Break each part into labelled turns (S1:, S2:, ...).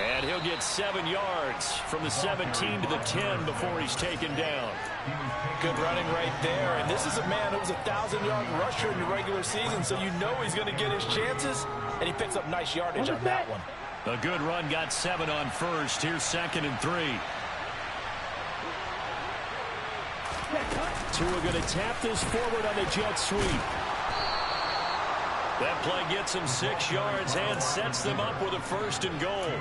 S1: And he'll get 7 yards from the 17 to the 10 before he's taken down.
S2: Good running right there. And this is a man who was a 1,000-yard rusher in the regular season, so you know he's going to get his chances. And he picks up nice yardage on that one.
S1: A good run, got 7 on first. Here's 2nd and 3. Tua going to tap this forward on the jet sweep. That play gets them 6 yards and sets them up with a 1st and goal.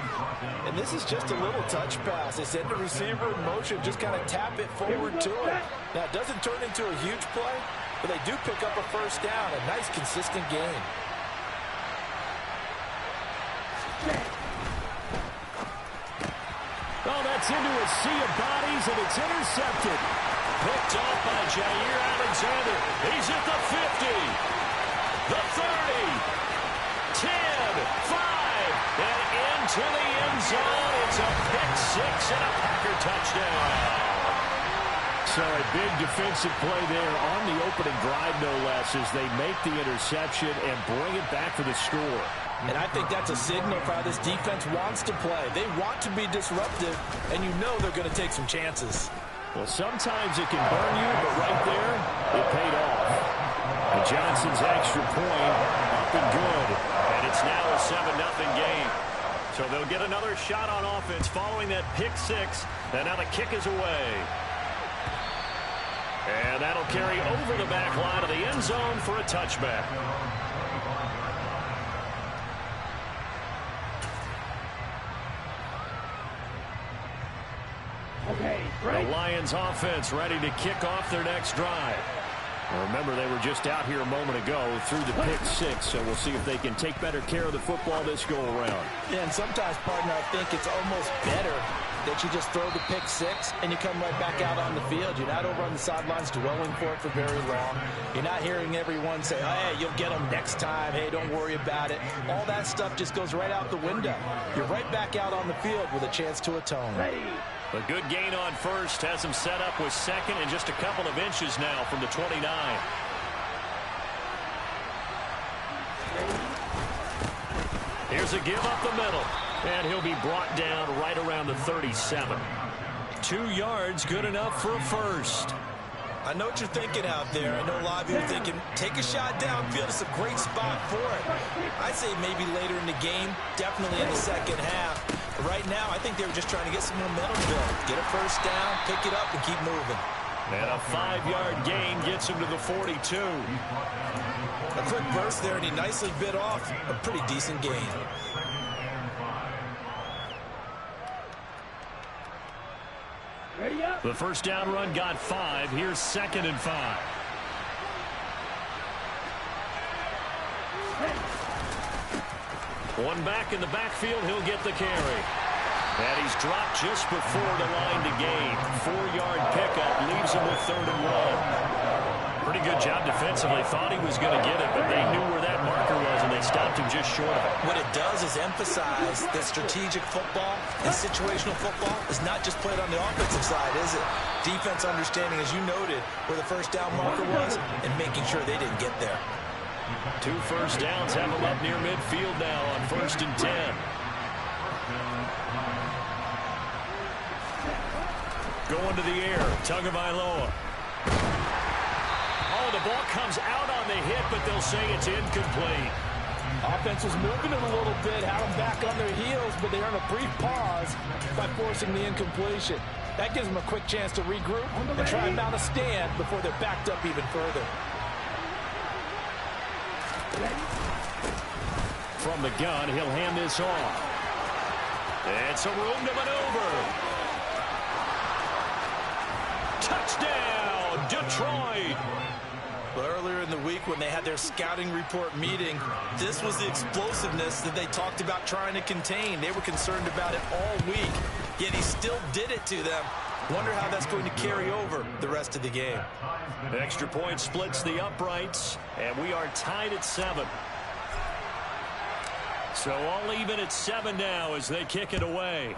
S2: And this is just a little touch pass. They send the receiver in motion, just kind of tap it forward to him. Now, it doesn't turn into a huge play, but they do pick up a 1st down. A nice, consistent gain.
S1: Oh, that's into a sea of bodies, and it's intercepted. Picked off by Jair Alexander. He's at the 50. The 30, 10, 5, and into the end zone. It's a pick-6 and a Packer touchdown. So a big defensive play there on the opening drive, no less, as they make the interception and bring it back for the score.
S2: And I think that's a signal for how this defense wants to play. They want to be disruptive, and you know they're going to take some chances.
S1: Well, sometimes it can burn you, but right there, it paid off. And Johnson's extra point up and good. And it's now a 7-0 game. So they'll get another shot on offense following that pick-6. And now the kick is away. And that'll carry over the back line of the end zone for a touchback. The Lions offense ready to kick off their next drive. Well, remember, they were just out here a moment ago through the pick-6, so we'll see if they can take better care of the football this go-around.
S2: Yeah, and sometimes, partner, I think it's almost better that you just throw the pick-6 and you come right back out on the field. You're not over on the sidelines dwelling for it for very long. You're not hearing everyone say, oh, hey, you'll get them next time. Hey, don't worry about it. All that stuff just goes right out the window. You're right back out on the field with a chance to atone.
S1: A good gain on first has him set up with 2nd and just a couple of inches now from the 29. Here's a give up the middle, and he'll be brought down right around the 37. 2 yards, good enough for a 1st.
S2: I know what you're thinking out there. I know a lot of you are thinking, take a shot downfield. It's a great spot for it. I'd say maybe later in the game, definitely in the second half. But right now, I think they were just trying to get some momentum built. Get a 1st down, pick it up, and keep moving.
S1: And a 5-yard gain gets him to the 42.
S2: A quick burst there, and he nicely bit off a pretty decent gain.
S1: The 1st down run got 5. Here's 2nd and 5. One back in the backfield. He'll get the carry. And he's dropped just before the line to gain. 4-yard pickup leaves him with 3rd and 1. Pretty good job defensively. Thought he was going to get it, but they knew where that marker was, and they stopped him just short of it.
S2: What it does is emphasize that strategic football and situational football is not just played on the offensive side, is it? Defense understanding, as you noted, where the 1st down marker was and making sure they didn't get there.
S1: 2 first downs have him up near midfield now on 1st and 10. Going to the air, Tagovailoa. Oh, the ball comes out on the hit, but they'll say it's incomplete.
S2: Offense was moving it a little bit, had them back on their heels, but they earn a brief pause by forcing the incompletion. That gives them a quick chance to regroup and try and mount a stand before they're backed up even further.
S1: From the gun, he'll hand this off. It's a room to maneuver. Touchdown, Detroit.
S2: But earlier in the week when they had their scouting report meeting, this was the explosiveness that they talked about trying to contain. They were concerned about it all week, yet he still did it to them. Wonder how that's going to carry over the rest of the game.
S1: Extra point splits the uprights, and we are tied at 7. So all even at 7 now as they kick it away.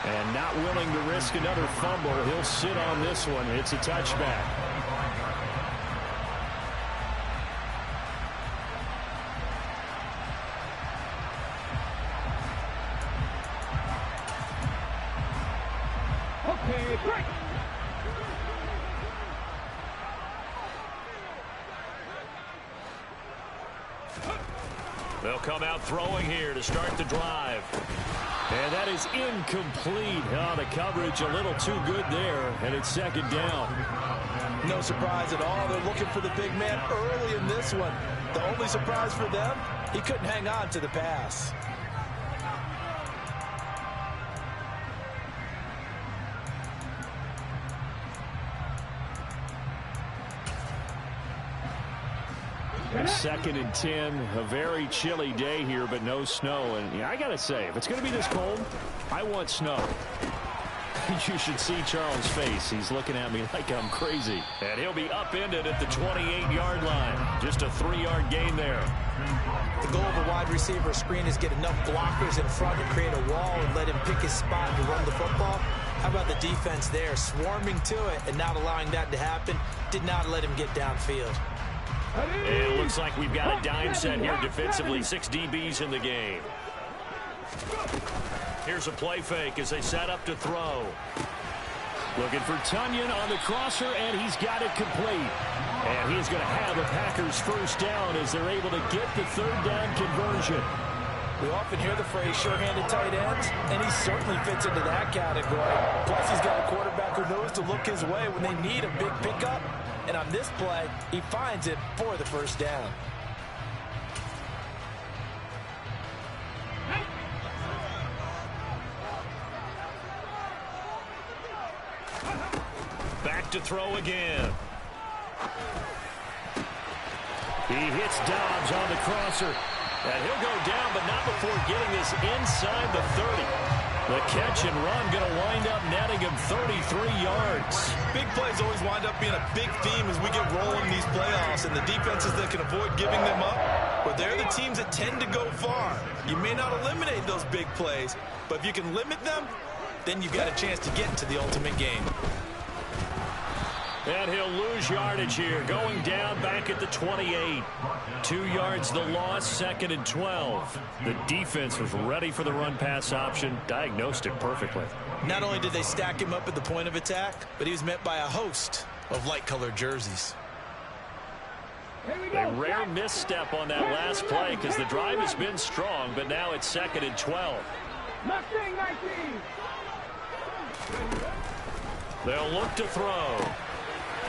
S1: And not willing to risk another fumble, he'll sit on this one. It's a touchback. They'll come out throwing here to start the drive. And that is incomplete. Oh, the coverage a little too good there, and it's second down.
S2: No surprise at all. They're looking for the big man early in this one. The only surprise for them, he couldn't hang on to the pass.
S1: Second and 10, a very chilly day here, but no snow. And yeah, I got to say, if it's going to be this cold, I want snow. You should see Charles' face. He's looking at me like I'm crazy. And he'll be upended at the 28-yard line. Just a 3-yard gain there.
S2: The goal of a wide receiver screen is get enough blockers in front to create a wall and let him pick his spot to run the football. How about the defense there, swarming to it and not allowing that to happen? Did not let him get downfield.
S1: And it looks like we've got a dime set here defensively. 6 DBs in the game. Here's a play fake as they set up to throw. Looking for Tonyan on the crosser, and he's got it complete. And he's going to have the Packers first down as they're able to get the third down conversion.
S2: We often hear the phrase sure-handed tight ends, and he certainly fits into that category. Plus, he's got a quarterback who knows to look his way when they need a big pickup. And on this play, he finds it for the first down.
S1: Back to throw again. He hits Dobbs on the crosser. And he'll go down, but not before getting this inside the 30. The catch and run going to wind up netting him 33 yards.
S2: Big plays always wind up being a big theme as we get rolling in these playoffs, and the defenses that can avoid giving them up, but they're the teams that tend to go far. You may not eliminate those big plays, but if you can limit them, then you've got a chance to get into the ultimate game.
S1: And he'll lose yardage here, going down back at the 28. 2 yards the loss, second and 12. The defense was ready for the run-pass option, diagnosed it perfectly.
S2: Not only did they stack him up at the point of attack, but he was met by a host of light-colored jerseys.
S1: A rare misstep on that last play because the drive has been strong, but now it's second and 12. They'll look to throw.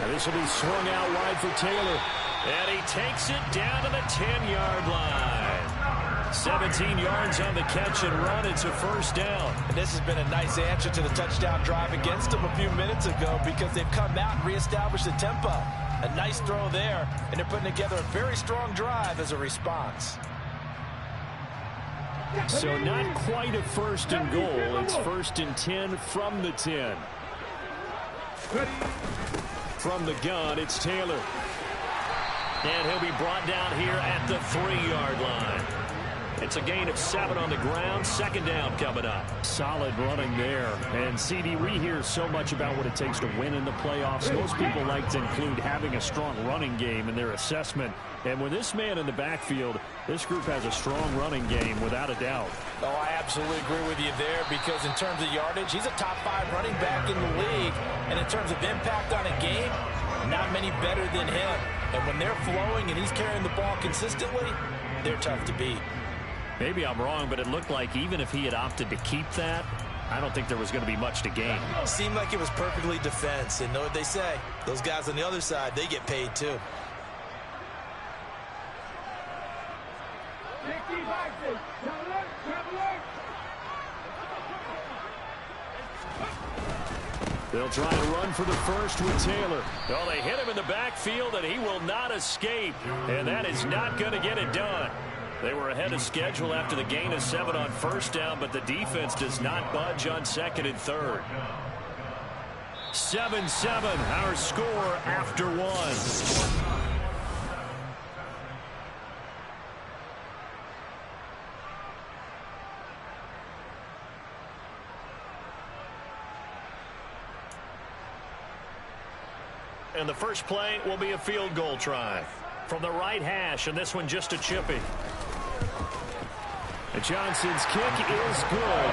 S1: And this will be swung out wide for Taylor. And he takes it down to the 10-yard line. 17 yards on the catch and run. It's a first down.
S2: And this has been a nice answer to the touchdown drive against them a few minutes ago because they've come out and reestablished the tempo. A nice throw there, and they're putting together a very strong drive as a response.
S1: So not quite a first and goal. It's first and 10 from the 10. From the gun, it's Taylor. And he'll be brought down here at the 3-yard line. It's a gain of 7 on the ground. Second down coming up. Solid running there. And CD, we hear so much about what it takes to win in the playoffs. Most people like to include having a strong running game in their assessment. And with this man in the backfield, this group has a strong running game without a doubt.
S2: Oh, I absolutely agree with you there because in terms of yardage, he's a top 5 running back in the league. And in terms of impact on a game, not many better than him. And when they're flowing and he's carrying the ball consistently, they're tough to beat.
S1: Maybe I'm wrong, but it looked like even if he had opted to keep that, I don't think there was going to be much to gain.
S2: Seemed like it was perfectly defense. And know what they say, those guys on the other side, they get paid too.
S1: They'll try and run for the first with Taylor. Oh, they hit him in the backfield, and he will not escape. And that is not going to get it done. They were ahead of schedule after the gain of 7 on first down, but the defense does not budge on second and third. 7-7, our score after 1. And the first play will be a field goal try from the right hash, and this one just a chippy. And Johnson's kick is good.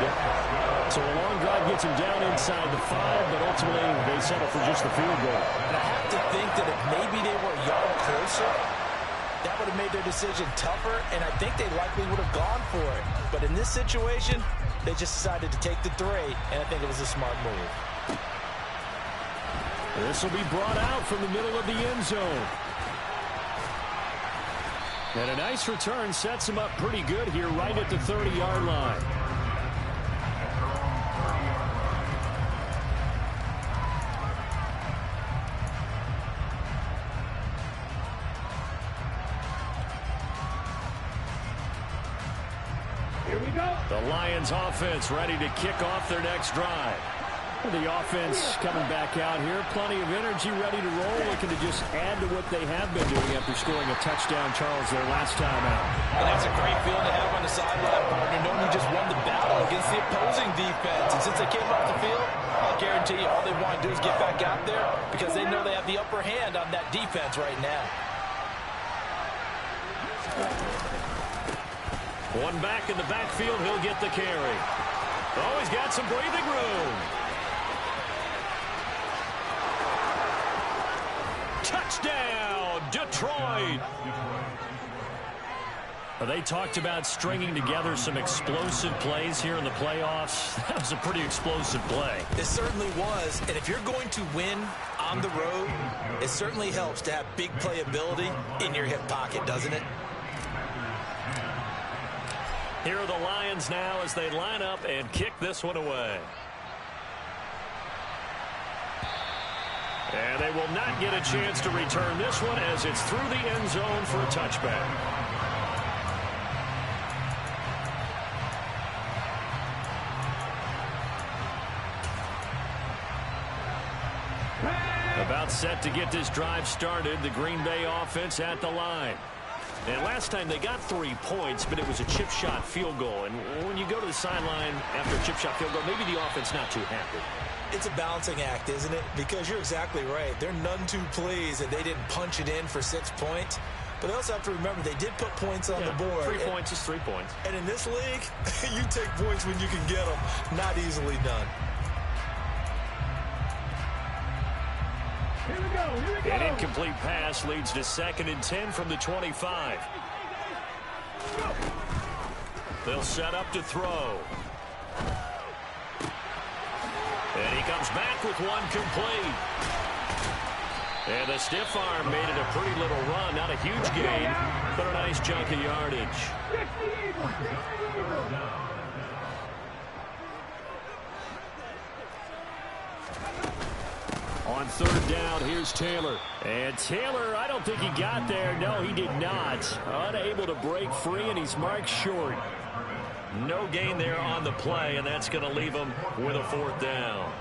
S1: So a long drive gets him down inside the 5, but ultimately they settle for just the field goal.
S2: And I have to think that if maybe they were a yard closer, that would have made their decision tougher, and I think they likely would have gone for it. But in this situation, they just decided to take the 3, and I think it was a smart move.
S1: This will be brought out from the middle of the end zone. And a nice return sets him up pretty good here right at the 30-yard line.
S3: Here we go.
S1: The Lions offense ready to kick off their next drive. The offense coming back out here. Plenty of energy, ready to roll. Looking to just add to what they have been doing after scoring a touchdown, Charles, their last time out.
S2: And that's a great feeling to have on the sideline, partner, knowing you just won the battle against the opposing defense. And since they came off the field, I'll guarantee you all they want to do is get back out there because they know they have the upper hand on that defense right now.
S1: One back in the backfield, he'll get the carry. Oh, he's got some breathing room. Touchdown, Detroit. They talked about stringing together some explosive plays here in the playoffs. That was a pretty explosive play.
S2: It certainly was, and if you're going to win on the road, it certainly helps to have big playability in your hip pocket, doesn't it?
S1: Here are the Lions now as they line up and kick this one away. And they will not get a chance to return this one as it's through the end zone for a touchback. About set to get this drive started, the Green Bay offense at the line. And last time they got 3 points, but it was a chip shot field goal. And when you go to the sideline after a chip shot field goal, maybe the offense not too happy.
S2: It's a balancing act, isn't it? Because you're exactly right. They're none too pleased that they didn't punch it in for 6 points. But they also have to remember they did put points on the board.
S1: 3 points is 3 points.
S2: And in this league, you take points when you can get them. Not easily done.
S3: Here we go. Here we go.
S1: An incomplete pass leads to 2nd and 10 from the 25. They'll set up to throw. And he comes back with one complete. And the stiff arm made it a pretty little run. Not a huge gain, but a nice chunk of yardage. On 3rd down, here's Taylor. And Taylor, I don't think he got there. No, he did not. Unable to break free, and he's marked short. No gain there on the play, and that's going to leave him with a 4th down.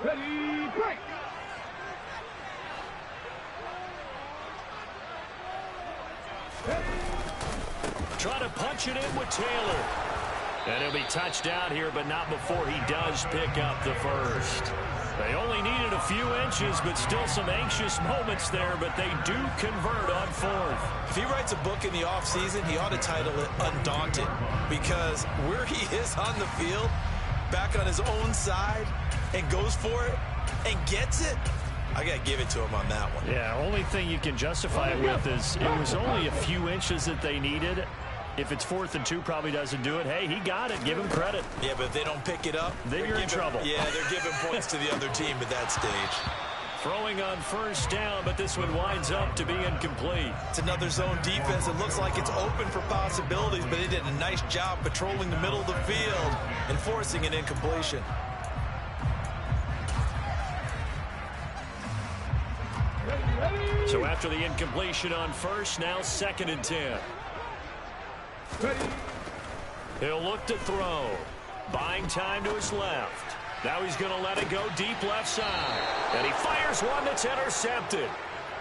S3: Ready, break.
S1: Try to punch it in with Taylor. And he'll be touched down here, but not before he does pick up the first. They only needed a few inches, but still some anxious moments there, but they do convert on 4th.
S2: If he writes a book in the offseason, he ought to title it Undaunted, because where he is on the field, back on his own side, and goes for it, and gets it, I got to give it to him on that one.
S1: Yeah, only thing you can justify it with is it was only a few inches that they needed. If it's 4th and 2, probably doesn't do it. Hey, he got it. Give him credit.
S2: Yeah, but if they don't pick it up,
S1: then you're in trouble.
S2: Yeah, they're giving points to the other team at that stage.
S1: Throwing on 1st down, but this one winds up to be incomplete.
S2: It's another zone defense. It looks like it's open for possibilities, but they did a nice job patrolling the middle of the field and forcing an incompletion.
S1: So after the incompletion on 1st, now 2nd and 10.
S3: Ready.
S1: He'll look to throw. Buying time to his left. Now he's going to let it go deep left side. And he fires one that's intercepted.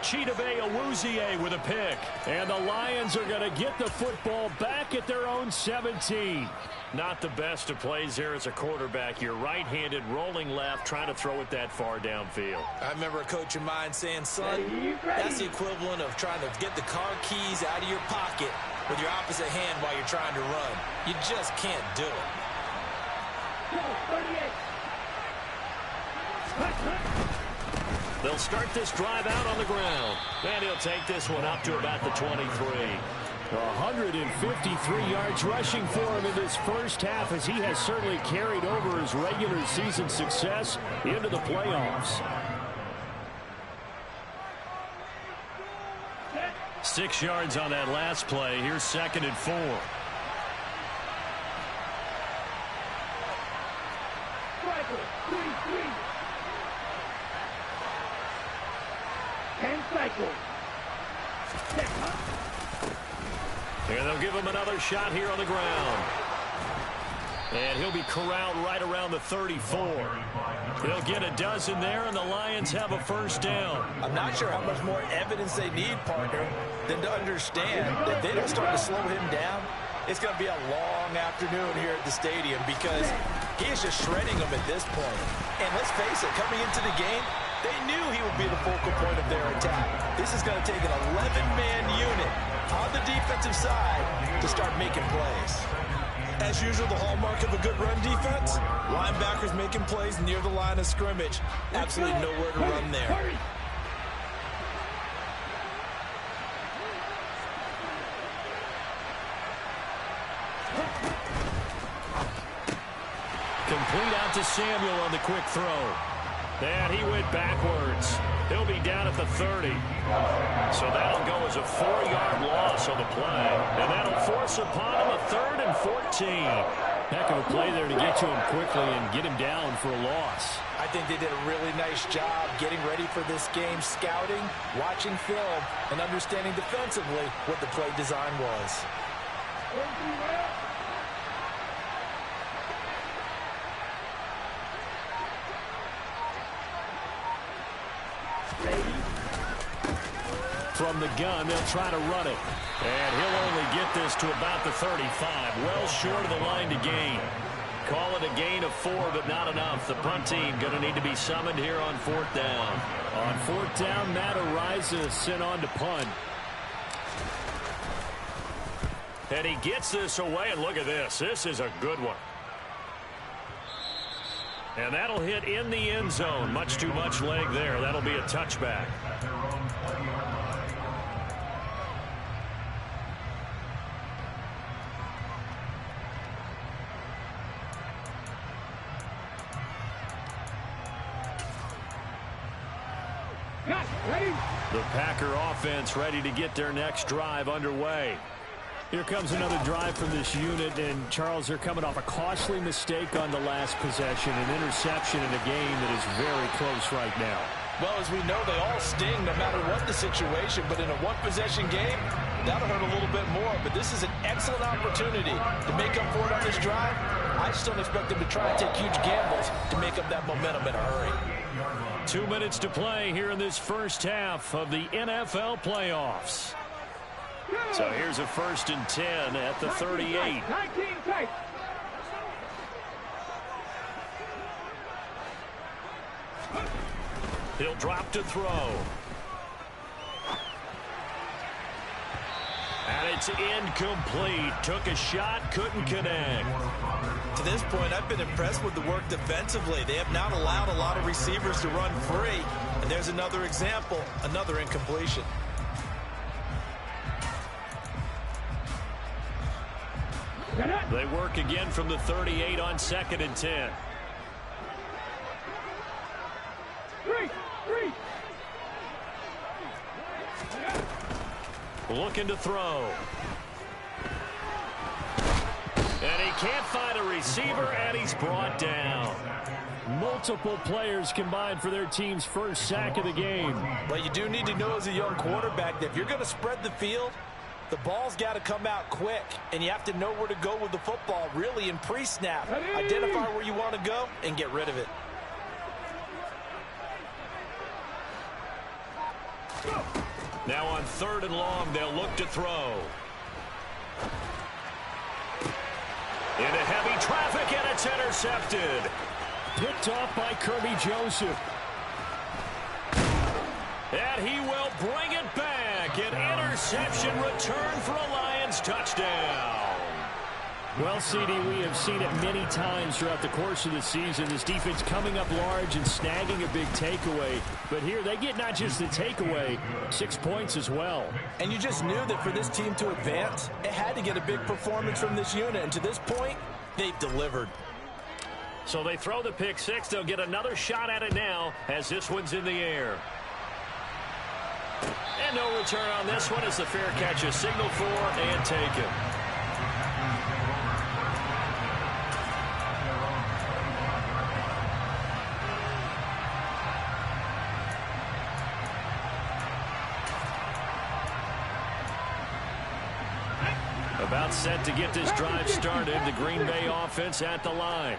S1: Chidobe Awuzie with a pick. And the Lions are going to get the football back at their own 17. Not the best of plays there as a quarterback. You're right-handed, rolling left, trying to throw it that far downfield.
S2: I remember a coach of mine saying, son, that's the equivalent of trying to get the car keys out of your pocket with your opposite hand while you're trying to run. You just can't do it.
S1: They'll start this drive out on the ground. And he'll take this one up to about the 23. 153 yards rushing for him in this first half, as he has certainly carried over his regular season success into the playoffs. 6 yards on that last play. Here's 2nd and 4. And they'll give him another shot here on the ground. And he'll be corralled right around the 34. He'll get a dozen there, and the Lions have a first down.
S2: I'm not sure how much more evidence they need, partner, than to understand that they don't start to slow him down. It's going to be a long afternoon here at the stadium because he is just shredding them at this point. And let's face it, coming into the game, they knew he would be the focal point of their attack. This is going to take an 11-man unit on the defensive side to start making plays. As usual, the hallmark of a good run defense, linebackers making plays near the line of scrimmage. Absolutely nowhere to run there.
S1: Complete out to Samuel on the quick throw. And he went backwards. He'll be down at the 30. So that'll go as a 4-yard loss on the play. And that'll force upon him a 3rd and 14. Heck of a play there to get to him quickly and get him down for a loss.
S2: I think they did a really nice job getting ready for this game, scouting, watching film, and understanding defensively what the play design was.
S1: From the gun, they'll try to run it. And he'll only get this to about the 35. Well short of the line to gain. Call it a gain of 4, but not enough. The punt team going to need to be summoned here on 4th down. On 4th down, Matt Araiza sent on to punt. And he gets this away, and look at this. This is a good one. And that'll hit in the end zone. Much too much leg there. That'll be a touchback. The Packer offense ready to get their next drive underway. Here comes another drive from this unit, and Charles, they're coming off a costly mistake on the last possession, an interception in a game that is very close right now.
S2: Well, as we know, they all sting no matter what the situation, but in a one-possession game, that'll hurt a little bit more. But this is an excellent opportunity to make up for it on this drive. I just don't expect them to try and take huge gambles to make up that momentum in a hurry.
S1: 2 minutes to play here in this first half of the NFL playoffs. So here's a 1st and 10 at the 38. He'll drop to throw. And it's incomplete. Took a shot, couldn't connect.
S2: To this point, I've been impressed with the work defensively. They have not allowed a lot of receivers to run free. And there's another example, another incompletion.
S1: They work again from the 38 on 2nd and 10. Looking to throw. And he can't find a receiver, and he's brought down. Multiple players combined for their team's first sack of the game.
S2: Well, you do need to know as a young quarterback that if you're going to spread the field, the ball's got to come out quick, and you have to know where to go with the football, really in pre-snap. Identify where you want to go and get rid of it.
S1: Now on 3rd and long, they'll look to throw. Into heavy traffic, and it's intercepted.
S4: Picked off by Kirby Joseph.
S1: And he will bring it back. An interception return for a Lions touchdown.
S4: Well, CD, we have seen it many times throughout the course of the season. This defense coming up large and snagging a big takeaway. But here they get not just the takeaway, 6 points as well.
S2: And you just knew that for this team to advance, it had to get a big performance from this unit. And to this point, they've delivered.
S1: So they throw the pick six. They'll get another shot at it now as this one's in the air. And no return on this one as the fair catch is signaled for and taken. About set to get this drive started. The Green Bay offense at the line.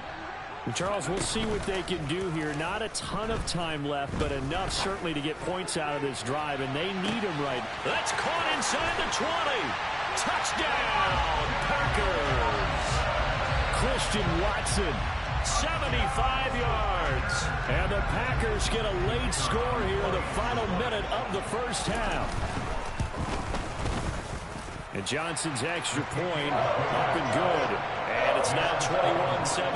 S4: And Charles, we'll see what they can do here. Not a ton of time left, but enough certainly to get points out of this drive, and they need them right.
S1: That's caught inside the 20. Touchdown, Packers.
S4: Christian Watson.
S1: 75 yards.
S4: And the Packers get a late score here in the final minute of the first half. And Johnson's extra point up and good. And it's now 21-17.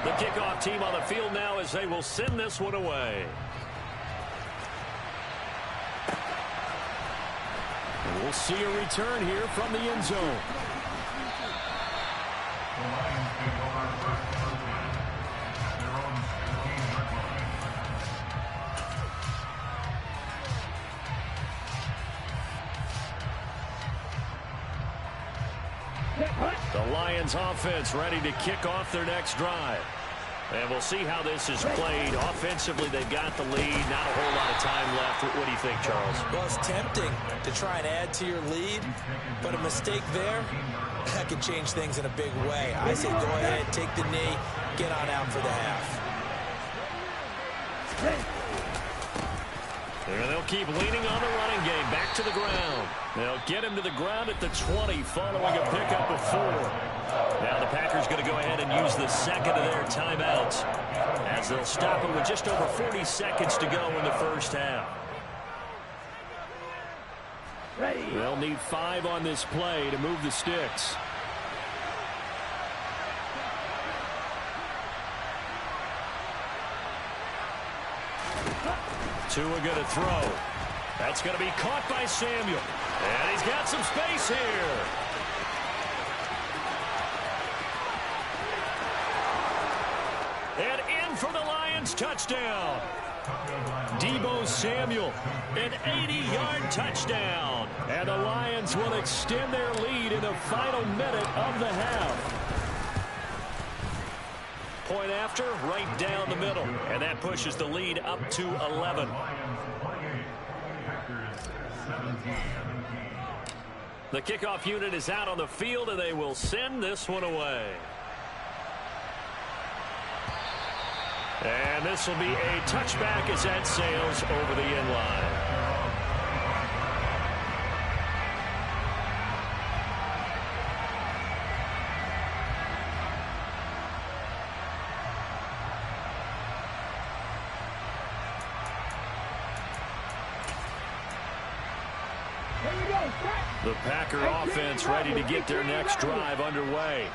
S1: The kickoff team on the field now as they will send this one away.
S4: And we'll see a return here from the end zone.
S1: The Lions offense ready to kick off their next drive. And we'll see how this is played. Offensively, they've got the lead. Not a whole lot of time left. What do you think, Charles?
S2: Well, it's tempting to try and add to your lead, but a mistake there, that could change things in a big way. I say go ahead, take the knee, get on out for the half.
S1: There they'll keep leaning on the running game. Back to the ground. They'll get him to the ground at the 20 following a pickup of 4. Now the Packers going to go ahead and use the second of their timeouts as they'll stop it with just over 40 seconds to go in the first half.
S4: They'll need 5 on this play to move the sticks.
S1: Tua going to throw. That's going to be caught by Samuel. And he's got some space here. And in for the Lions touchdown.
S4: Deebo Samuel,
S1: An 80-yard touchdown.
S4: and the Lions will extend their lead in the final minute of the half.
S1: Point after, right down the middle. And that pushes the lead up to 11. The kickoff unit is out on the field, and they will send this one away. And this will be a touchback as that sails over the end line. The Packer offense ready to get their next drive underway.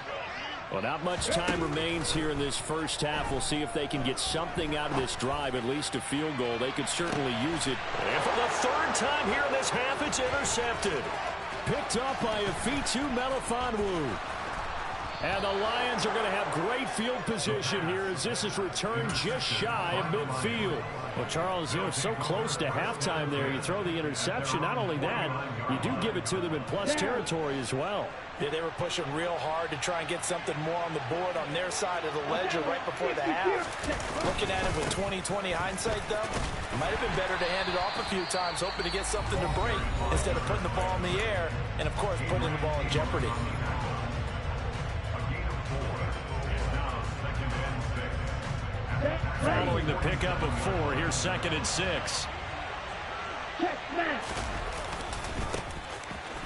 S4: Well, not much time remains here in this first half. We'll see if they can get something out of this drive, at least a field goal. They could certainly use it.
S1: And for the third time here in this half, it's intercepted.
S4: Picked up by Afitu Melifonwu. And the Lions are going to have great field position here as this is returned just shy of midfield. Well, Charles, you're so close to halftime there. You throw the interception. Not only that, you do give it to them in plus territory as well.
S2: Yeah, they were pushing real hard to try and get something more on the board on their side of the ledger right before the half. Looking at it with 20/20 hindsight, though, it might have been better to hand it off a few times, hoping to get something to break instead of putting the ball in the air and, of course, putting the ball in jeopardy.
S1: following the pickup of 4. Here's 2nd and 6.
S3: Check that.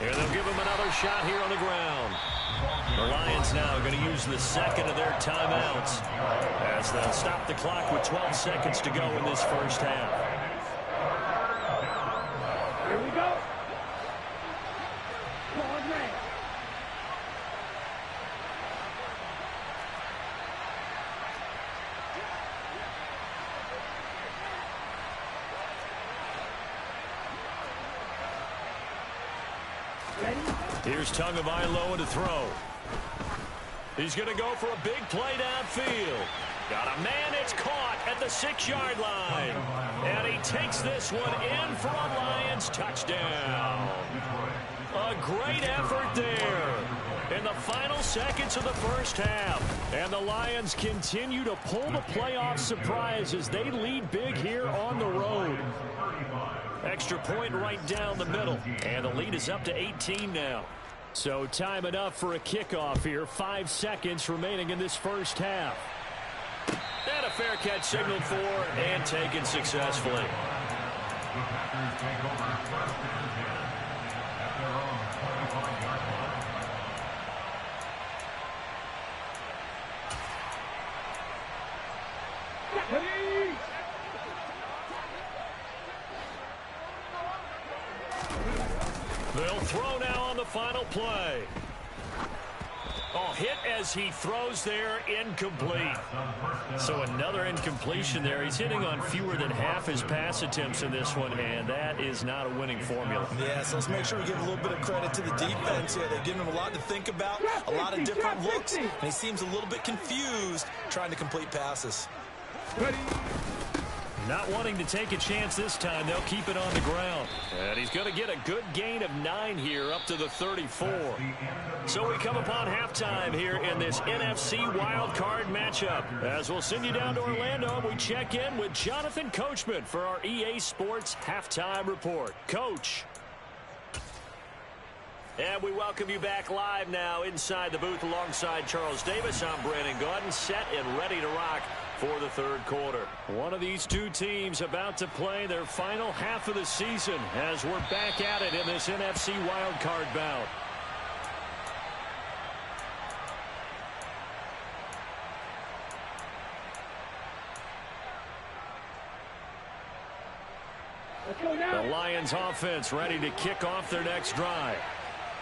S1: And they'll give him another shot here on the ground. The Lions now going to use the 2nd of their timeouts as they'll stop the clock with 12 seconds to go in this first half.
S3: Here we go. Ball man.
S1: Here's Tagovailoa to throw. He's going to go for a big play downfield. Got a man, it's caught at the 6-yard line. And he takes this one in for a Lions touchdown. A great effort there in the final seconds of the first half. And the Lions continue to pull the playoff surprise as they lead big here on the road. Extra point right down the middle. And the lead is up to 18 now. So time enough for a kickoff here. 5 seconds remaining in this first half. And a fair catch signaled for and taken successfully. They'll throw now on the final play. Oh, hit as he throws there, incomplete. So another incompletion there. He's hitting on fewer than half his pass attempts in this one, and that is not a winning formula.
S2: Yeah, so let's make sure we give a little bit of credit to the defense here. They've given him a lot to think about, a lot of different looks, and he seems a little bit confused trying to complete passes.
S3: Ready.
S1: Not wanting to take a chance this time. They'll keep it on the ground. And he's going to get a good gain of 9 here up to the 34. So we come upon halftime here in this NFC wildcard matchup. As we'll send you down to Orlando, we check in with Jonathan Coachman for our EA Sports Halftime Report. Coach. And we welcome you back live now inside the booth alongside Charles Davis. I'm Brandon Gaudin, set and ready to rock for the third quarter. One of these two teams about to play their final half of the season as we're back at it in this NFC wildcard bout. The Lions offense ready to kick off their next drive.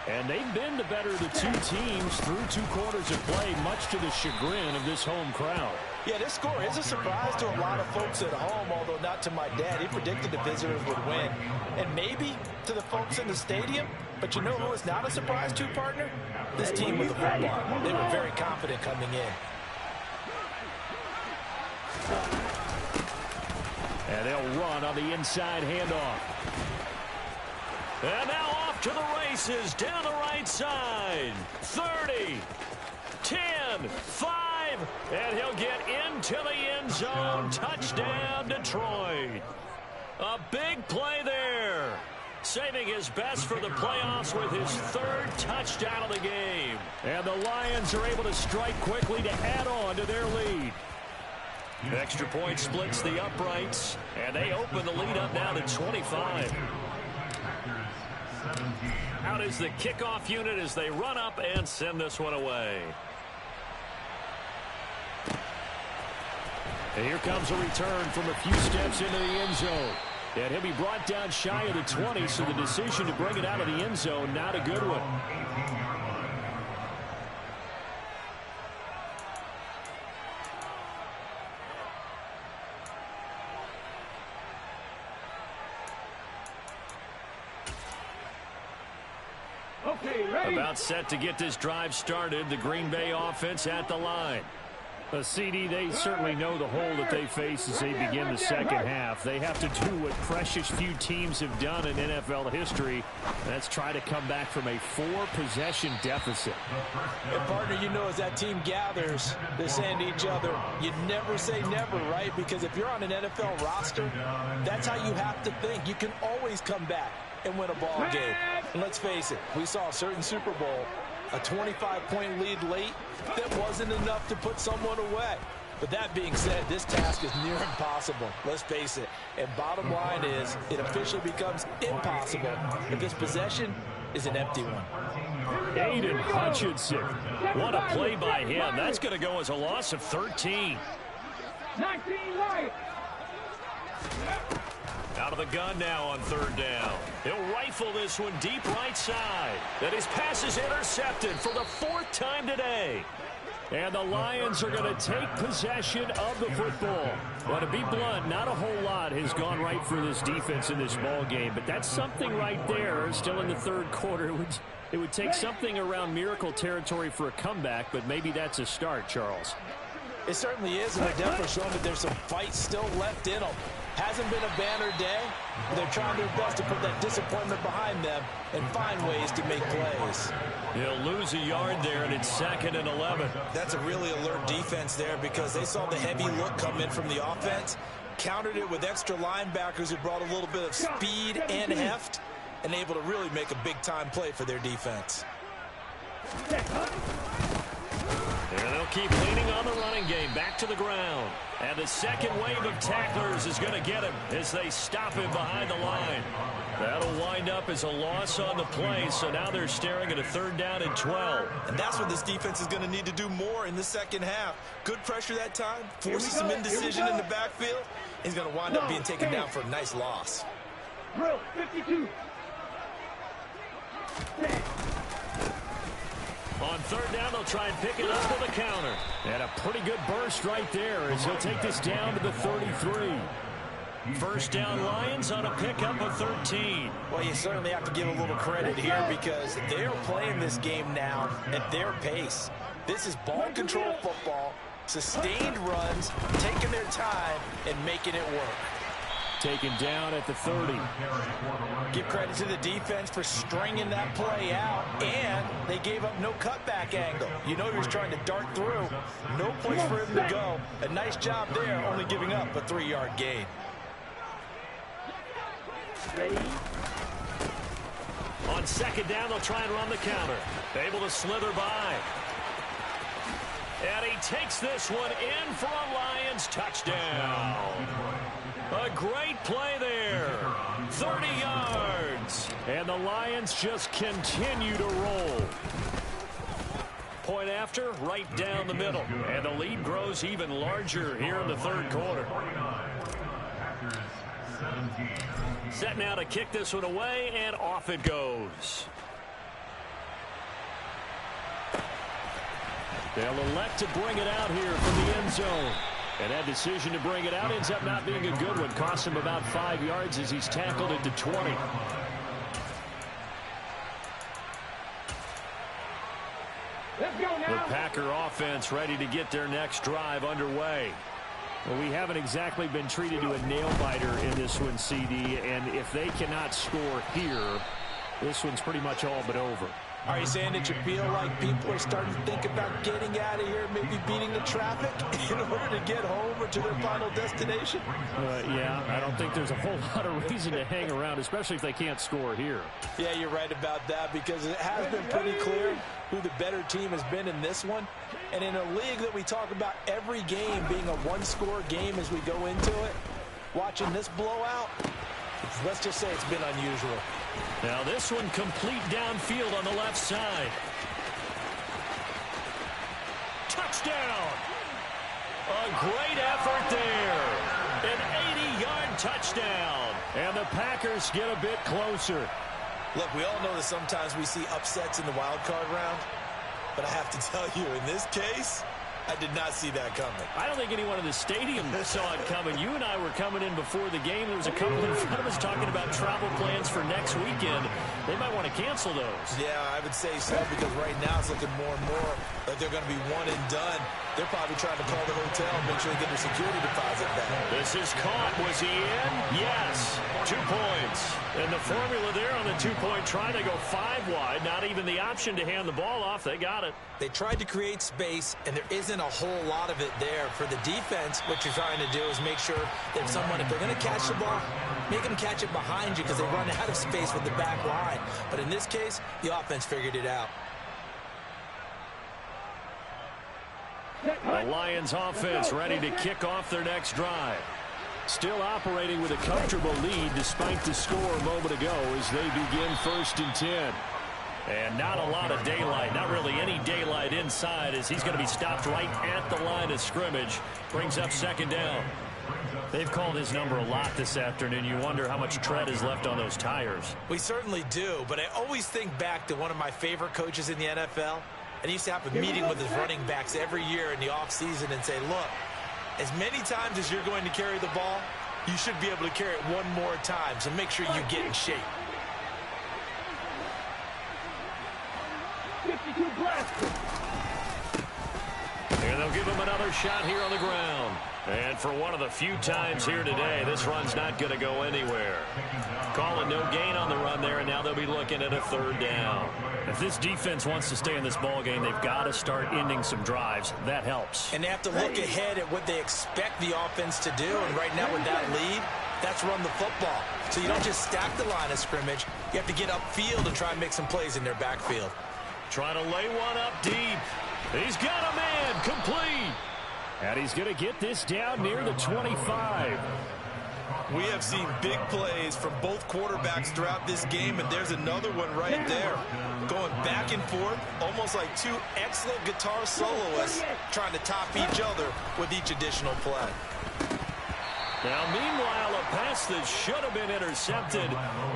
S1: And they've been the better of the two teams through 2 quarters of play, much to the chagrin of this home crowd.
S2: Yeah, this score is a surprise to a lot of folks at home, although not to my dad. He predicted the visitors would win. And maybe to the folks in the stadium, but you know who is not a surprise to, partner? This team with the football. They were very confident coming in.
S1: And they'll run on the inside handoff. And now off to the races down the right side. 30, 10, 5, and he'll get into the end zone. Touchdown, Detroit. A big play there. Saving his best for the playoffs with his 3rd touchdown of the game. And the Lions are able to strike quickly to add on to their lead. Extra point splits the uprights, and they open the lead up now to 25. Out is the kickoff unit as they run up and send this one away. And here comes a return from a few steps into the end zone. And he'll be brought down shy of the 20, so the decision to bring it out of the end zone, not a good one.
S3: Okay, ready.
S1: About set to get this drive started. The Green Bay offense at the line.
S4: A CD, they certainly know the hole that they face as they begin the second half. They have to do what precious few teams have done in NFL history. That's try to come back from a 4-possession deficit.
S2: And partner, you know, as that team gathers, they're saying to each other, you never say never, right? Because if you're on an NFL roster, that's how you have to think. You can always come back and win a ball game. And let's face it, we saw a certain Super Bowl, a 25-point lead late that wasn't enough to put someone away. But that being said, this task is near impossible. Let's face it. And bottom line is, it officially becomes impossible if this possession is an empty one.
S4: Aiden Hutchinson. What a play by him. That's going to go as a loss of 13.
S3: 19 right.
S1: Out of the gun now on third down. He'll rifle this one deep right side. And his pass is intercepted for the 4th time today.
S4: And the Lions are going to take possession of the football. Well, to be blunt, not a whole lot has gone right for this defense in this ball game, but that's something right there. Still in the third quarter. It would take something around miracle territory for a comeback, but maybe that's a start, Charles.
S2: It certainly is, and they're definitely showing that there's some fight still left in them. Hasn't been a banner day. They're trying their best to put that disappointment behind them and find ways to make plays.
S1: He'll lose a yard there, and it's 2nd and 11.
S2: That's a really alert defense there because they saw the heavy look come in from the offense, countered it with extra linebackers who brought a little bit of speed and heft, and able to really make a big-time play for their defense.
S1: And they'll keep leaning on the running game. Back to the ground. And the second wave of tacklers is going to get him as they stop him behind the line. That'll wind up as a loss on the play, so now they're staring at a 3rd down and 12.
S2: And that's what this defense is going to need to do more in the second half. Good pressure that time, forces some indecision in the backfield. He's going to wind up being taken down for a nice loss.
S3: Drill 52.
S1: On 3rd down, they'll try and pick it up with a counter.
S4: And a pretty good burst right there as he'll take this down to the 33.
S1: 1st down Lions on a pickup of 13.
S2: Well, you certainly have to give a little credit here because they're playing this game now at their pace. This is ball control football, sustained runs, taking their time, and making it work.
S4: Taken down at the 30.
S2: Give credit to the defense for stringing that play out, and they gave up no cutback angle. You know he was trying to dart through. No place for him to go. A nice job there, only giving up a 3-yard gain.
S1: On 2nd down, they'll try and run the counter. Able to slither by. And he takes this one in for a Lions touchdown. A great play there. 30 yards.
S4: And the Lions just continue to roll.
S1: Point after, right down the middle. And the lead grows even larger here in the 3rd quarter. Set now to kick this one away, and off it goes.
S4: They'll elect to bring it out here from the end zone. And that decision to bring it out ends up not being a good one. Cost him about 5 yards as he's tackled it to 20.
S3: Let's go now.
S4: The Packer offense ready to get their next drive underway. Well, we haven't exactly been treated to a nail-biter in this one, CD. And if they cannot score here, this one's pretty much all but over.
S2: Are you saying that you feel like people are starting to think about getting out of here, maybe beating the traffic in order to get home or to their final destination?
S4: Yeah, I don't think there's a whole lot of reason to hang around, especially if they can't score here.
S2: Yeah, you're right about that because it has been pretty clear who the better team has been in this one. And in a league that we talk about every game being a one-score game as we go into it, watching this blowout, let's just say it's been unusual.
S1: Now this one complete downfield on the left side. Touchdown! A great effort there. An 80-yard touchdown.
S4: And the Packers get a bit closer.
S2: Look, we all know that sometimes we see upsets in the wild card round, but I have to tell you, in this case, I did not see that coming.
S1: I don't think anyone in the stadium saw it coming. You and I were coming in before the game. There was a couple in front of us talking about travel plans for next weekend. They might want to cancel those.
S2: Yeah, I would say so because right now it's looking more and more like they're going to be one and done. They're probably trying to call the hotel and make sure they get their security deposit back.
S1: This is caught. Was he in? Yes. 2 points. And the formula there on the two-point try, they go 5 wide. Not even the option to hand the ball off. They got it.
S2: They tried to create space, and there isn't a whole lot of it there. For the defense, what you're trying to do is make sure that if they're going to catch the ball, make them catch it behind you because they run out of space with the back line. But in this case, the offense figured it out.
S4: The Lions offense ready to kick off their next drive. Still operating with a comfortable lead despite the score a moment ago as they begin 1st and 10. And not a lot of daylight, not really any daylight inside as he's going to be stopped right at the line of scrimmage. Brings up 2nd down. They've called his number a lot this afternoon. You wonder how much tread is left on those tires.
S2: We certainly do, but I always think back to one of my favorite coaches in the NFL. And he used to have a meeting with his running backs every year in the offseason and say, look, as many times as you're going to carry the ball, you should be able to carry it one more time, so make sure you get in shape.
S3: 52 blast.
S4: And they'll give him another shot here on the ground. And for one of the few times here today, this run's not going to go anywhere. Calling no gain on the run there, and now they'll be looking at a 3rd down. If this defense wants to stay in this ball game, they've got to start ending some drives. That helps.
S2: And they have to look ahead at what they expect the offense to do. And right now with that lead, that's run the football. So you don't just stack the line of scrimmage. You have to get upfield and try and make some plays in their backfield.
S4: Trying to lay one up deep. He's got a man complete. And he's going to get this down near the 25.
S2: We have seen big plays from both quarterbacks throughout this game, and there's another one right there. Going back and forth, almost like two excellent guitar soloists trying to top each other with each additional play.
S4: Now, meanwhile, a pass that should have been intercepted,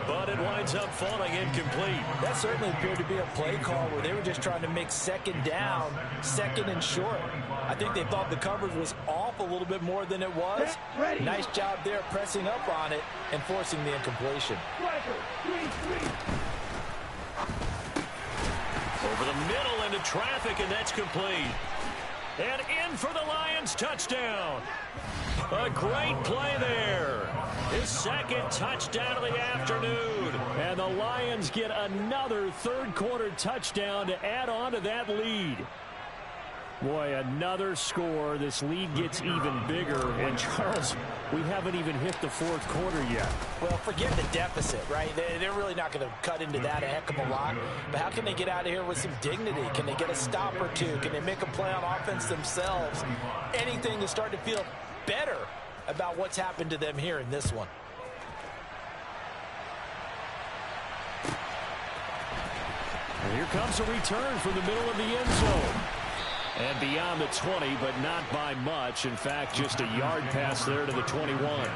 S4: but it winds up falling incomplete.
S2: That certainly appeared to be a play call where they were just trying to make 2nd down, 2nd and short. I think they thought the coverage was off a little bit more than it was. Nice job there pressing up on it and forcing the incompletion.
S4: Over the middle into traffic, and that's complete. And in for the Lions touchdown. A great play there. His 2nd touchdown of the afternoon. And the Lions get another 3rd quarter touchdown to add on to that lead. Boy, another score. This lead gets even bigger. And, Charles, we haven't even hit the 4th quarter yet.
S2: Well, forget the deficit, right? They're really not going to cut into that a heck of a lot. But how can they get out of here with some dignity? Can they get a stop or two? Can they make a play on offense themselves? Anything to start to feel better about what's happened to them here in this one.
S4: And here comes a return from the middle of the end zone. And beyond the 20, but not by much. In fact, just a yard pass there to the 21.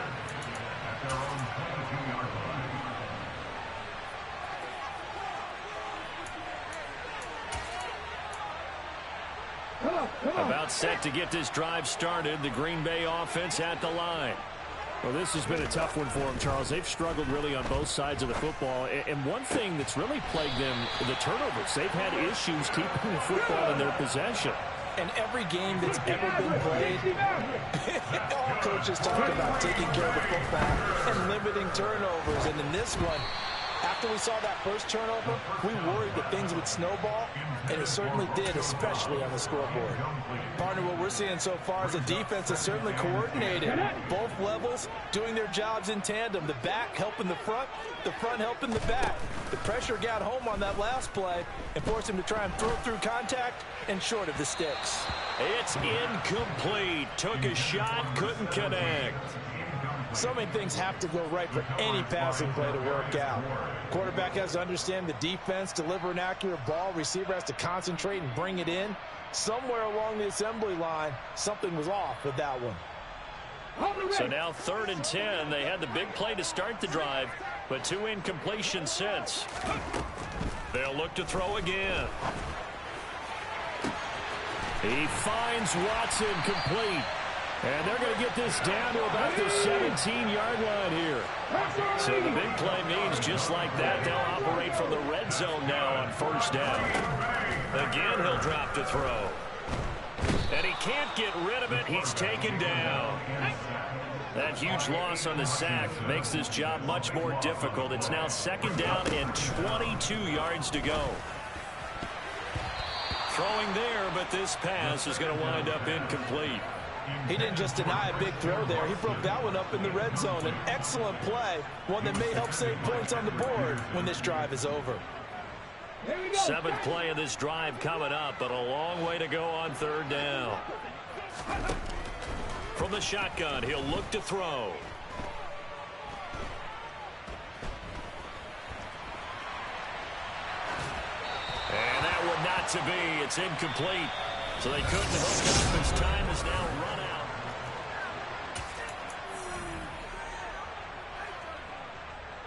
S4: About set to get this drive started. The Green Bay offense at the line. Well, this has been a tough one for them, Charles. They've struggled really on both sides of the football. And one thing that's really plagued them, the turnovers. They've had issues keeping the football in their possession.
S2: And every game that's ever been played, all coaches talk about taking care of the football and limiting turnovers. And in this one, after we saw that first turnover, we worried that things would snowball, and it certainly did, especially on the scoreboard. Partner, what we're seeing so far is a defense that's certainly coordinated. Both levels doing their jobs in tandem. The back helping the front helping the back. The pressure got home on that last play and forced him to try and throw through contact and short of the sticks.
S4: It's incomplete. Took a shot, couldn't connect.
S2: So many things have to go right for any passing play to work out. Quarterback has to understand the defense, deliver an accurate ball. Receiver has to concentrate and bring it in. Somewhere along the assembly line, something was off with that one.
S4: So now 3rd and 10. They had the big play to start the drive, but 2 incompletions since. They'll look to throw again. He finds Watson complete. And they're going to get this down to about the 17-yard line here. So the big play means just like that, they'll operate from the red zone now on 1st down. Again, he'll drop to throw. And he can't get rid of it. He's taken down. That huge loss on the sack makes this job much more difficult. It's now 2nd down and 22 yards to go. Throwing there, but this pass is going to wind up incomplete.
S2: He didn't just deny a big throw there. He broke that one up in the red zone. An excellent play, one that may help save points on the board when this drive is over.
S1: Seventh play of this drive coming up, but a long way to go on third down. From the shotgun, he'll look to throw. And that one not to be. It's incomplete. So they couldn't hook up. His time is now run out.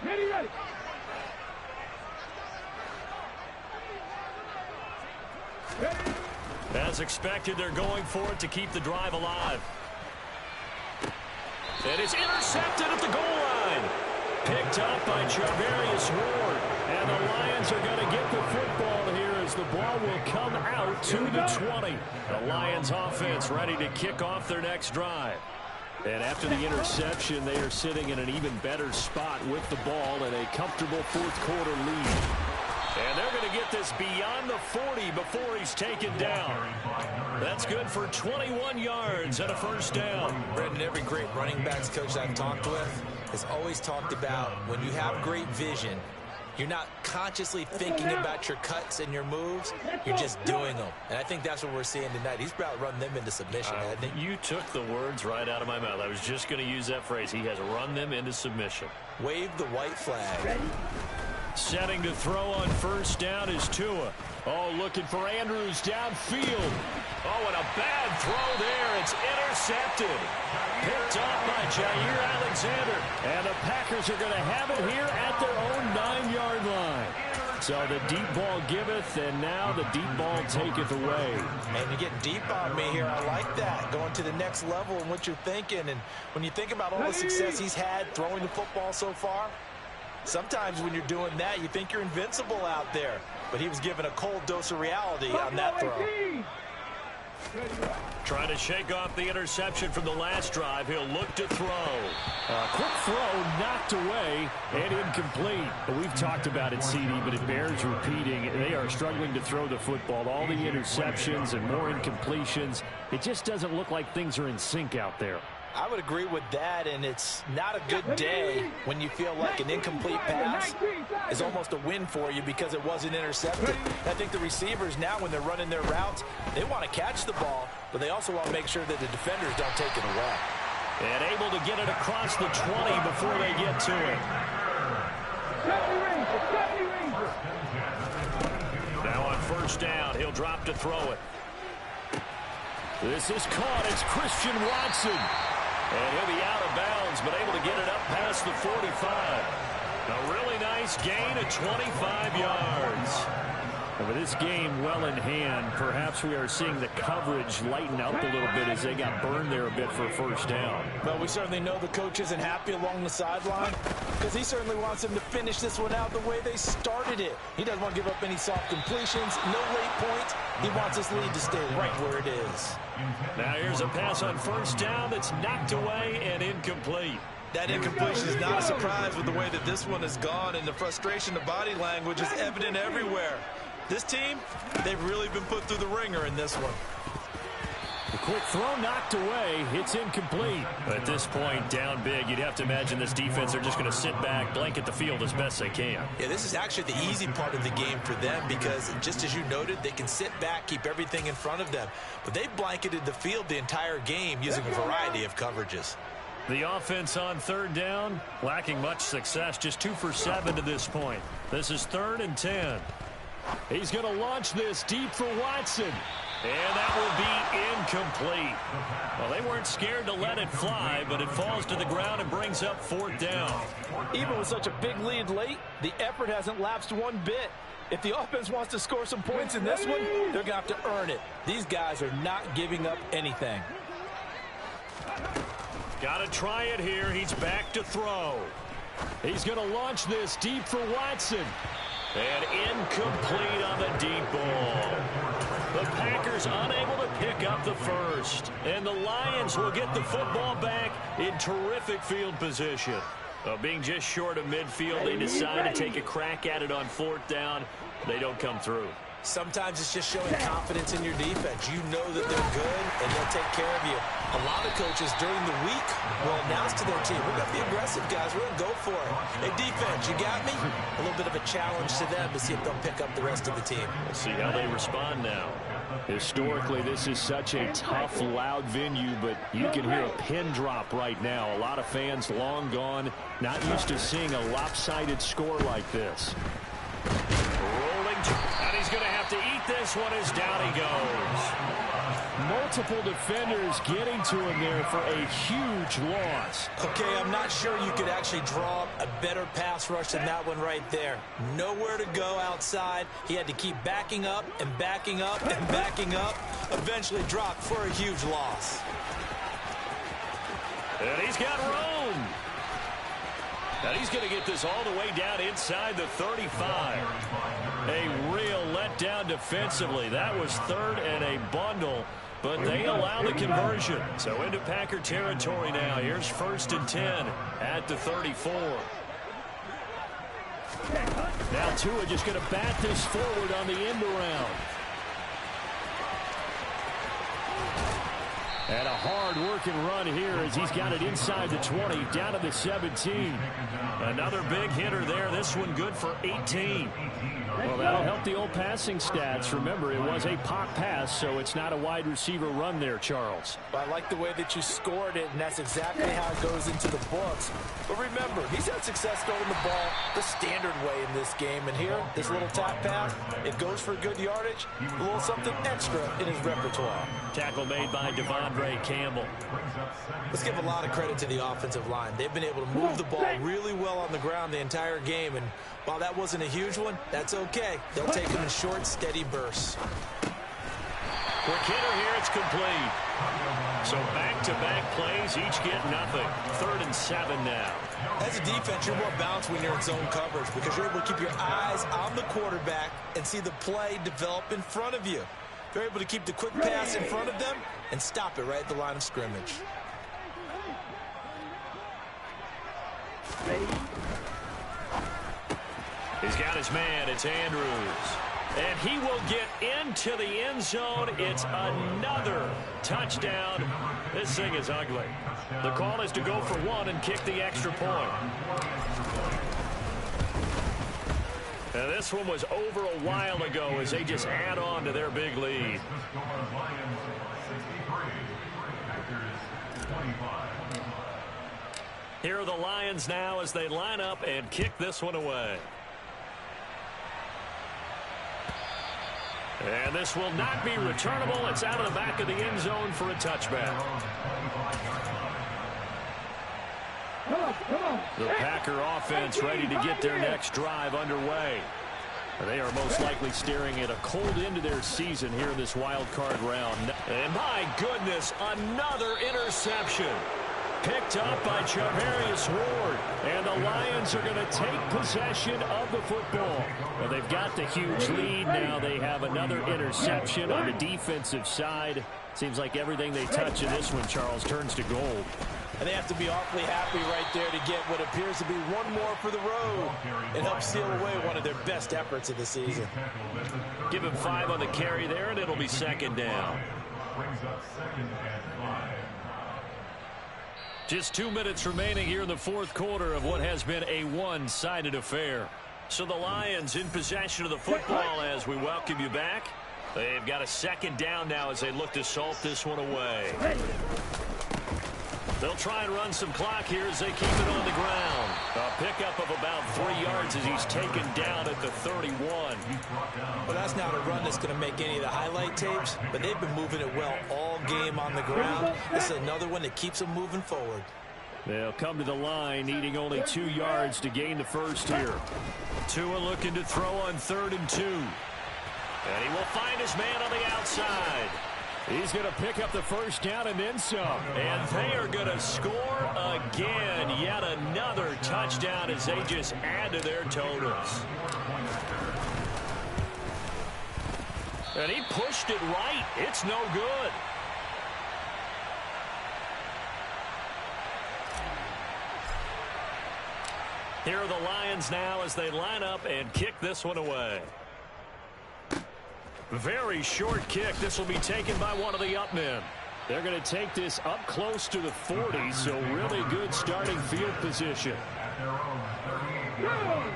S3: Ready.
S1: As expected, they're going for it to keep the drive alive. And it's intercepted at the goal line. Picked up by Charvarius Ward. And the Lions are going to get the football here as the ball will come out to the 20. The Lions offense ready to kick off their next drive. And after the interception, they are sitting in an even better spot with the ball and a comfortable fourth quarter lead. And they're going to get this beyond the 40 before he's taken down. That's good for 21 yards and a first down.
S2: Brendan, every great running backs coach I've talked with has always talked about when you have great vision, you're not consciously thinking about your cuts and your moves. You're just doing them. And I think that's what we're seeing tonight. He's about to run them into submission, hasn't he?
S1: You took the words right out of my mouth. I was just going to use that phrase. He has run them into submission.
S2: Wave the white flag.
S3: Ready?
S1: Setting to throw on first down is Tua. Oh, looking for Andrews downfield. Oh, and a bad throw there. It's intercepted. Picked up by Jair Alexander. And the Packers are going to have it here at their own 9-yard line. So the deep ball giveth, and now the deep ball taketh away.
S2: And you're getting deep on me here. I like that. Going to the next level and what you're thinking. And when you think about all the success he's had throwing the football so far, sometimes when you're doing that, you think you're invincible out there. But he was given a cold dose of reality on that throw.
S1: Trying to shake off the interception from the last drive. He'll look to throw.
S4: A quick throw knocked away and incomplete. We've talked about it, CD, but it bears repeating. They are struggling to throw the football. All the interceptions and more incompletions. It just doesn't look like things are in sync out there.
S2: I would agree with that, and it's not a good day when you feel like an incomplete pass is almost a win for you because it wasn't intercepted. I think the receivers now, when they're running their routes, they want to catch the ball, but they also want to make sure that the defenders don't take it away.
S1: And able to get it across the 20 before they get to it. Now on first down, he'll drop to throw it. This is caught. It's Christian Watson. And he'll be out of bounds, but able to get it up past the 45. A really nice gain of 25 yards. And with this game well in hand, perhaps we are seeing the coverage lighten up a little bit as they got burned there a bit for a first down.
S2: Well, we certainly know the coach isn't happy along the sideline because he certainly wants them to finish this one out the way they started it. He doesn't want to give up any soft completions, no late points. He wants his lead to stay right where it is.
S1: Now here's a pass on first down that's knocked away and incomplete.
S2: That incompletion is not a surprise with the way that this one has gone, and the frustration, the body language is evident everywhere. This team, they've really been put through the ringer in this one.
S4: The quick throw knocked away. It's incomplete.
S1: At this point, down big, you'd have to imagine this defense are just going to sit back, blanket the field as best they can.
S2: Yeah, this is actually the easy part of the game for them because, just as you noted, they can sit back, keep everything in front of them. But they've blanketed the field the entire game using a variety of coverages.
S1: The offense on third down, lacking much success, just 2 for 7 to this point. This is 3rd and 10.
S4: He's going to launch this deep for Watson.
S1: And that will be incomplete. Well, they weren't scared to let it fly, but it falls to the ground and brings up 4th down.
S2: Even with such a big lead late, the effort hasn't lapsed one bit. If the offense wants to score some points in this one, they're going to have to earn it. These guys are not giving up anything.
S1: Got to try it here. He's back to throw.
S4: He's going to launch this deep for Watson.
S1: And incomplete on the deep ball. The Packers unable to pick up the first. And the Lions will get the football back in terrific field position. Being just short of midfield, they decide to take a crack at it on 4th down. They don't come through.
S2: Sometimes it's just showing confidence in your defense. You know that they're good, and they'll take care of you. A lot of coaches during the week will announce to their team, we're going to be aggressive, guys. We're going to go for it. Hey, defense, you got me? A little bit of a challenge to them to see if they'll pick up the rest of the team.
S4: We'll see how they respond now. Historically, this is such a tough, loud venue, but you can hear a pin drop right now. A lot of fans long gone, not used to seeing a lopsided score like this.
S1: Rolling, and he's going to have to eat this one as down he goes.
S4: Multiple defenders getting to him there for a huge loss.
S2: Okay, I'm not sure you could actually draw up a better pass rush than that one right there. Nowhere to go outside. He had to keep backing up and backing up and backing up. Eventually dropped for a huge loss.
S1: And he's got room. And he's going to get this all the way down inside the 35. A real letdown defensively. That was third and a bundle, but they allow the conversion. So into Packer territory now. Here's 1st and 10 at the 34.
S4: Now Tua just going to bat this forward on the end around. And a hard-working run here as he's got it inside the 20, down to the 17.
S1: Another big hitter there. This one good for 18.
S4: Well, that'll help the old passing stats. Remember, it was a pop pass, so it's not a wide receiver run there, Charles.
S2: I like the way that you scored it, and that's exactly how it goes into the books. But remember, he's had success throwing the ball the standard way in this game. And here, this little tap pass, it goes for good yardage, a little something extra in his repertoire.
S1: Tackle made by Devondre Campbell.
S2: Let's give a lot of credit to the offensive line. They've been able to move the ball really well on the ground the entire game. And while that wasn't a huge one, that's okay. They'll take them in short, steady bursts.
S1: Quick hitter here, it's complete. So back-to-back plays, each get nothing. 3rd and 7 now.
S2: As a defense, you're more balanced when you're in zone coverage because you're able to keep your eyes on the quarterback and see the play develop in front of you. You're able to keep the quick pass in front of them and stop it right at the line of scrimmage.
S1: He's got his man. It's Andrews. And he will get into the end zone. It's another touchdown. This thing is ugly. The call is to go for one and kick the extra point. And this one was over a while ago as they just add on to their big lead. Here are the Lions now as they line up and kick this one away. And this will not be returnable. It's out of the back of the end zone for a touchback. The Packer offense ready to get their next drive underway. They are most likely staring at a cold end to their season here in this wild card round. And my goodness, another interception. Picked up by Charvarius Ward. And the Lions are going to take possession of the football. Well, they've got the huge lead. Now they have another interception on the defensive side. Seems like everything they touch in this one, Charles, turns to gold.
S2: And they have to be awfully happy right there to get what appears to be one more for the road and help seal away one of their best efforts of the season.
S1: Give him 5 on the carry there, and it'll be 2nd down. Just 2 minutes remaining here in the 4th quarter of what has been a one-sided affair. So the Lions in possession of the football as we welcome you back. They've got a 2nd down now as they look to salt this one away. They'll try and run some clock here as they keep it on the ground. A pickup of about 3 yards as he's taken down at the 31.
S2: Well, that's not a run that's going to make any of the highlight tapes, but they've been moving it well all game on the ground. This is another one that keeps them moving forward.
S4: They'll come to the line, needing only 2 yards to gain the first here.
S1: Tua looking to throw on 3rd and 2. And he will find his man on the outside.
S4: He's going to pick up the first down and then some.
S1: And they are going to score again. Yet another touchdown as they just add to their totals. And he pushed it right. It's no good. Here are the Lions now as they line up and kick this one away. Very short kick. This will be taken by one of the up men.
S4: They're going to take this up close to the 40, so really good starting field position.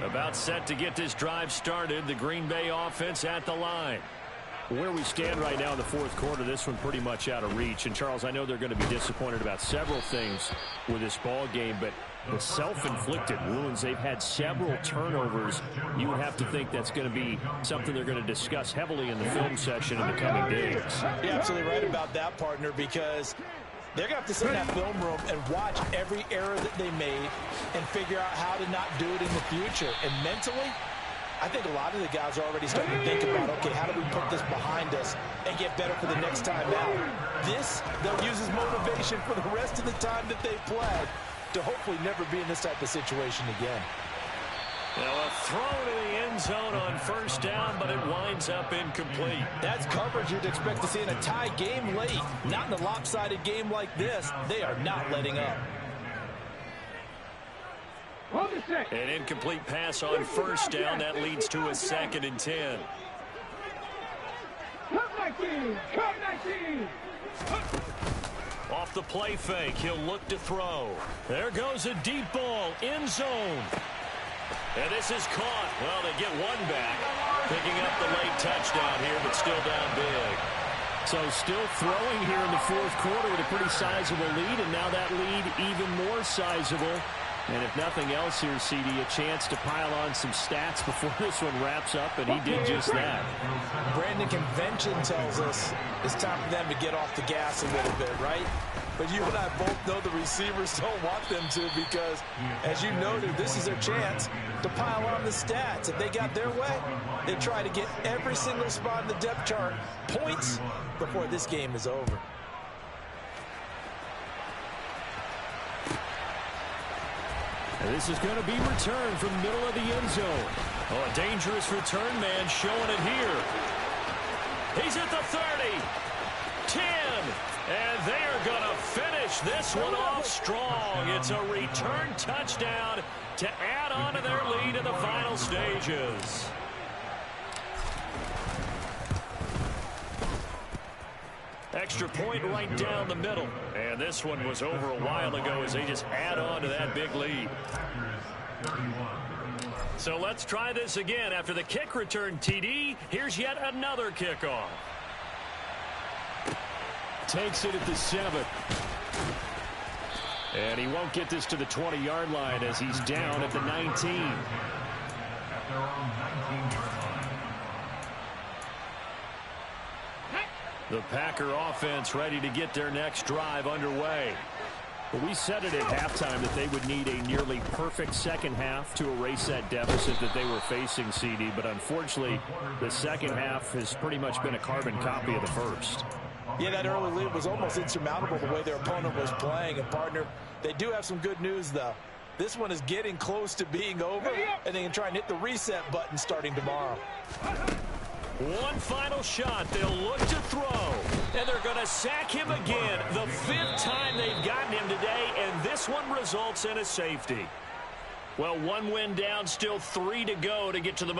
S1: About set to get this drive started. The Green Bay offense at the line.
S4: Where we stand right now in the fourth quarter, this one pretty much out of reach. And, Charles, I know they're going to be disappointed about several things with this ball game, but the self-inflicted wounds, they've had several turnovers. You would have to think that's going to be something they're going to discuss heavily in the film session in the coming days.
S2: You're absolutely right about that, partner, because they're going to have to sit in that film room and watch every error that they made and figure out how to not do it in the future. And mentally, I think a lot of the guys are already starting to think about, okay, how do we put this behind us and get better for the next time out? This, they'll use as motivation for the rest of the time that they play to hopefully never be in this type of situation again.
S1: Now a throw to the end zone on first down, but it winds up incomplete.
S2: That's coverage you'd expect to see in a tie game late. Not in a lopsided game like this. They are not letting up.
S1: An incomplete pass on first down. That leads to a 2nd and 10. Off the play fake, he'll look to throw.
S4: There goes a deep ball, end zone.
S1: And this is caught. Well, they get one back. Picking up the late touchdown here, but still down big.
S4: So still throwing here in the fourth quarter with a pretty sizable lead, and now that lead even more sizable. And if nothing else here, CD, a chance to pile on some stats before this one wraps up, and he did just that.
S2: Brandon, convention tells us it's time for them to get off the gas a little bit, right? But you and I both know the receivers don't want them to because, as you noted, this is their chance to pile on the stats. If they got their way, they try to get every single spot in the depth chart points before this game is over.
S4: And this is going to be returned from the middle of the end zone.
S1: Oh, a dangerous return man showing it here. He's at the 30, 10, and they are going to finish this one off strong. It's a return touchdown to add on to their lead in the final stages. Extra point right down the middle. And this one was over a while ago as they just add on to that big lead. So let's try this again. After the kick return TD, here's yet another kickoff.
S4: Takes it at the 7. And he won't get this to the 20-yard line as he's down at the 19.
S1: The Packer offense ready to get their next drive underway.
S4: Well, we said it at halftime that they would need a nearly perfect second half to erase that deficit that they were facing, CD. But unfortunately, the second half has pretty much been a carbon copy of the first.
S2: Yeah, that early lead was almost insurmountable the way their opponent was playing. And, partner, they do have some good news, though. This one is getting close to being over, and they can try and hit the reset button starting tomorrow.
S1: One final shot. They'll look to throw. And they're going to sack him again. The 5th time they've gotten him today, and this one results in a safety. Well, one win down, still 3 to go to get to the